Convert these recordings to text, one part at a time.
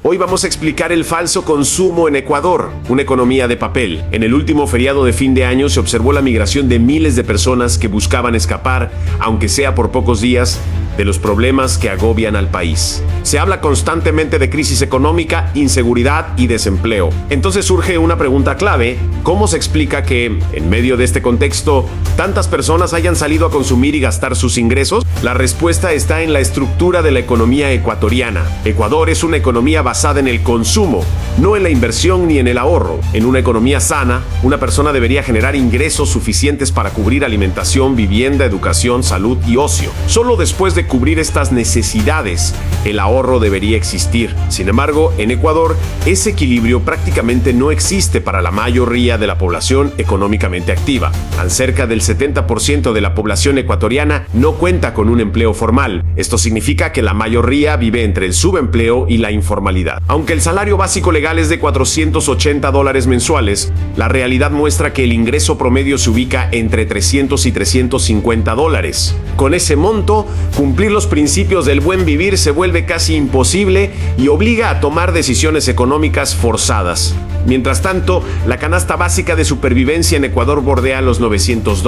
Hoy vamos a explicar el falso consumo en Ecuador, una economía de papel. En el último feriado de fin de año se observó la migración de miles de personas que buscaban escapar, aunque sea por pocos días, de los problemas que agobian al país. Se habla constantemente de crisis económica, inseguridad y desempleo. Entonces surge una pregunta clave: ¿cómo se explica que, en medio de este contexto, tantas personas hayan salido a consumir y gastar sus ingresos? La respuesta está en la estructura de la economía ecuatoriana. Ecuador es una economía basada en el consumo, no en la inversión ni en el ahorro. En una economía sana, una persona debería generar ingresos suficientes para cubrir alimentación, vivienda, educación, salud y ocio. Solo después de cubrir estas necesidades, el ahorro debería existir. Sin embargo, en Ecuador, ese equilibrio prácticamente no existe para la mayoría de la población económicamente activa. Cerca del 70% de la población ecuatoriana no cuenta con un empleo formal. Esto significa que la mayoría vive entre el subempleo y la informalidad. Aunque el salario básico legal es de $480 mensuales, la realidad muestra que el ingreso promedio se ubica entre $300 y $350. Con ese monto, cumplir los principios del buen vivir se vuelve casi imposible y obliga a tomar decisiones económicas forzadas. Mientras tanto, la canasta básica de supervivencia en Ecuador bordea los $900.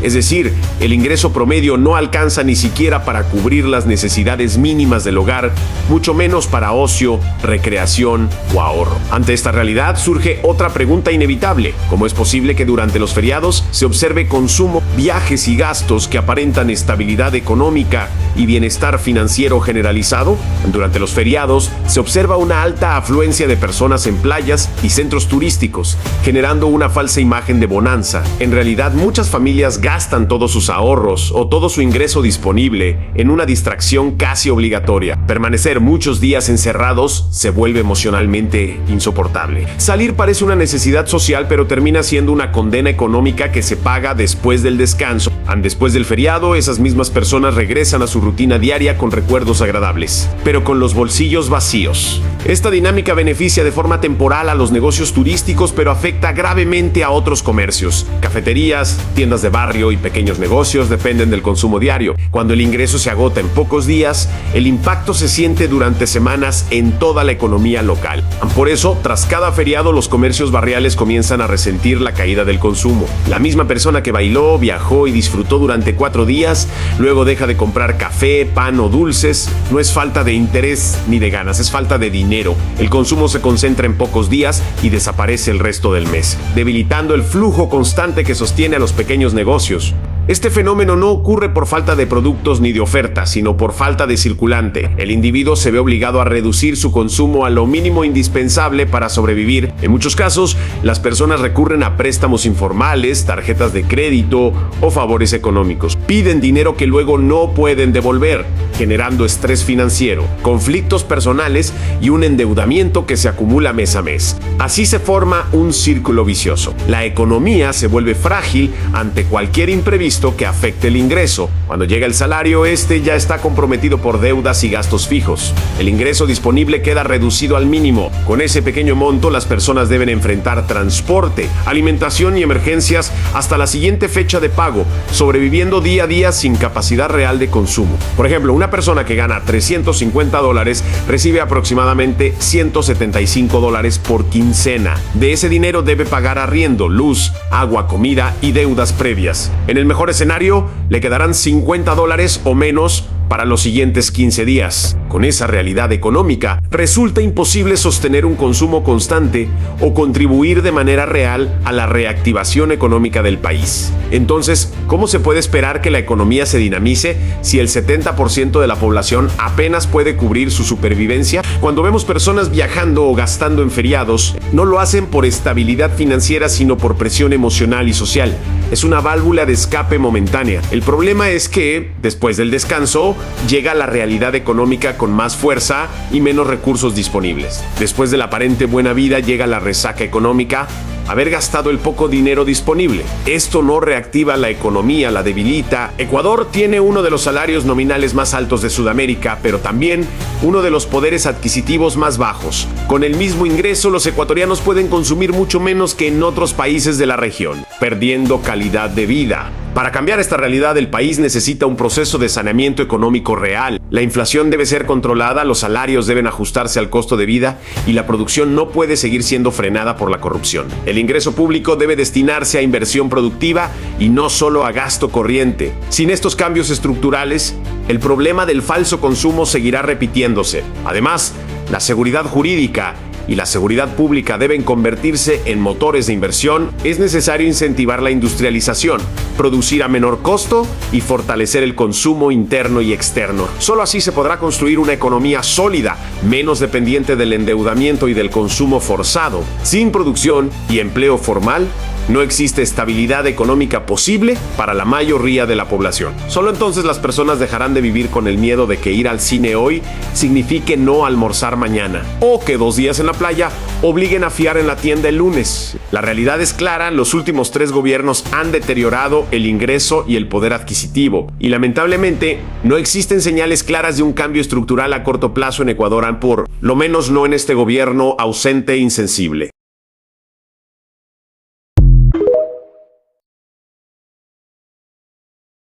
Es decir, el ingreso promedio no alcanza ni siquiera para cubrir las necesidades mínimas del hogar, mucho menos para ocio, recreación o ahorro. Ante esta realidad surge otra pregunta inevitable: ¿cómo es posible que durante los feriados se observe consumo, viajes y gastos que aparentan estabilidad económica y bienestar financiero generalizado? Durante los feriados se observa una alta afluencia de personas en playas y centros turísticos, generando una falsa imagen de bonanza. En realidad, muchas familias gastan todos sus ahorros o todo su ingreso disponible en una distracción casi obligatoria. Permanecer muchos días encerrados se vuelve emocionalmente insoportable. Salir parece una necesidad social, pero termina siendo una condena económica que se paga después del descanso. Después del feriado, esas mismas personas regresan a su rutina diaria con recuerdos agradables, pero con los bolsillos vacíos. Esta dinámica beneficia de forma temporal a los negocios turísticos, pero afecta gravemente a otros comercios. Cafeterías, tiendas de barrio y pequeños negocios dependen del consumo diario. Cuando el ingreso se agota en pocos días, el impacto se siente durante semanas en toda la economía local. Por eso, tras cada feriado, los comercios barriales comienzan a resentir la caída del consumo. La misma persona que bailó, viajó y disfrutó durante 4 días, luego deja de comprar café, pan o dulces. No es falta de interés ni de ganas, es falta de dinero. El consumo se concentra en pocos días y desaparece el resto del mes, debilitando el flujo constante que sostiene a los pequeños negocios. Este fenómeno no ocurre por falta de productos ni de oferta, sino por falta de circulante. El individuo se ve obligado a reducir su consumo a lo mínimo indispensable para sobrevivir. En muchos casos, las personas recurren a préstamos informales, tarjetas de crédito o favores económicos. Piden dinero que luego no pueden devolver, generando estrés financiero, conflictos personales y un endeudamiento que se acumula mes a mes. Así se forma un círculo vicioso. La economía se vuelve frágil ante cualquier imprevisto que afecte el ingreso. Cuando llega el salario, este ya está comprometido por deudas y gastos fijos. El ingreso disponible queda reducido al mínimo. Con ese pequeño monto, las personas deben enfrentar transporte, alimentación y emergencias hasta la siguiente fecha de pago, sobreviviendo día a día sin capacidad real de consumo. Por ejemplo, una persona que gana $350 recibe aproximadamente $175 por quincena. De ese dinero debe pagar arriendo, luz, agua, comida y deudas previas. En el mejor escenario, le quedarán $50 o menos para los siguientes 15 días. Con esa realidad económica, resulta imposible sostener un consumo constante o contribuir de manera real a la reactivación económica del país. Entonces, ¿cómo se puede esperar que la economía se dinamice si el 70% de la población apenas puede cubrir su supervivencia? Cuando vemos personas viajando o gastando en feriados, no lo hacen por estabilidad financiera, sino por presión emocional y social. Es una válvula de escape momentánea. El problema es que, después del descanso, llega la realidad económica con más fuerza y menos recursos disponibles. Después de la aparente buena vida llega la resaca económica, haber gastado el poco dinero disponible. Esto no reactiva la economía, la debilita. Ecuador tiene uno de los salarios nominales más altos de Sudamérica, pero también uno de los poderes adquisitivos más bajos. Con el mismo ingreso, los ecuatorianos pueden consumir mucho menos que en otros países de la región, perdiendo calidad de vida. Para cambiar esta realidad, el país necesita un proceso de saneamiento económico real. La inflación debe ser controlada, los salarios deben ajustarse al costo de vida y la producción no puede seguir siendo frenada por la corrupción. El ingreso público debe destinarse a inversión productiva y no solo a gasto corriente. Sin estos cambios estructurales, el problema del falso consumo seguirá repitiéndose. Además, la seguridad jurídica y la seguridad pública deben convertirse en motores de inversión. Es necesario incentivar la industrialización, producir a menor costo y fortalecer el consumo interno y externo. Solo así se podrá construir una economía sólida, menos dependiente del endeudamiento y del consumo forzado. Sin producción y empleo formal, no existe estabilidad económica posible para la mayoría de la población. Solo entonces las personas dejarán de vivir con el miedo de que ir al cine hoy signifique no almorzar mañana, o que 2 días en la playa obliguen a fiar en la tienda el lunes. La realidad es clara, los últimos 3 gobiernos han deteriorado el ingreso y el poder adquisitivo, y lamentablemente no existen señales claras de un cambio estructural a corto plazo en Ecuador, por lo menos no en este gobierno ausente e insensible.